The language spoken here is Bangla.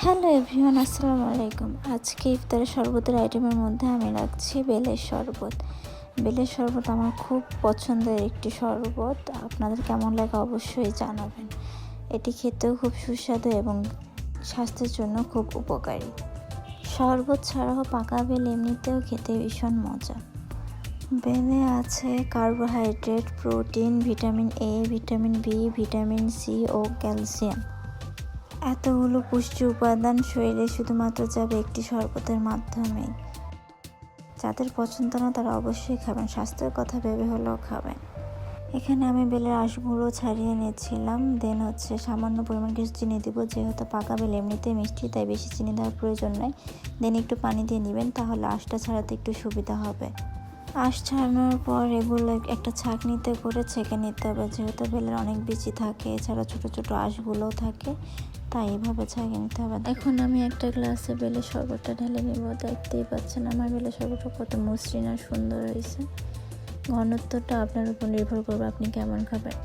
হ্যালো এভরিওয়ান, আসসালামু আলাইকুম। আজকে ইফতারের শরবতের আইটেমের মধ্যে আমি রাখছি বেলের শরবত। বেলের শরবত আমার খুব পছন্দের একটি শরবত। আপনাদের কেমন লাগে অবশ্যই জানাবেন। এটি খেতেও খুব সুস্বাদু এবং স্বাস্থ্যের জন্য খুব উপকারী। শরবত ছাড়াও পাকা বেল এমনিতেও খেতে ভীষণ মজা। বেলে আছে carbohydrate, protein, vitamin A, vitamin B, vitamin C ও ক্যালসিয়াম। এতগুলো পুষ্টি উপাদান শরীরে শুধুমাত্র যাবে একটি শরবতের মাধ্যমেই। যাদের পছন্দ না তারা অবশ্যই খাবেন, স্বাস্থ্যের কথা ভেবে হলেও খাবেন। এখানে আমি বেলের আঁশগুলো ছাড়িয়ে নিয়েছিলাম। দেন সামান্য পরিমাণ কিছু চিনি দিব, যেহেতু পাকা বেল এমনিতেই মিষ্টি তাই বেশি চিনি দেওয়ার প্রয়োজন নেই। দেন একটু পানি দিয়ে নেবেন, তাহলে আঁশটা ছাড়াতে একটু সুবিধা হবে। আঁশ ছাড়ানোর পর এগুলো একটা ছাঁকনিতে করে ছেঁকে নিতে হবে, যেহেতু বেলের অনেক বিচি থাকে, এছাড়া ছোটো ছোটো আঁশগুলোও থাকে, তাই এইভাবে ছাঁকে নিতে হবে। এখন আমি একটা গ্লাসে বেলের শরবতটা ঢেলে নেব। দেখতেই পাচ্ছেন আমার বেলের শরবতটা কত মসৃণ আর সুন্দর হয়েছে। ঘনত্বটা আপনার উপর নির্ভর করবে আপনি কেমন খাবেন।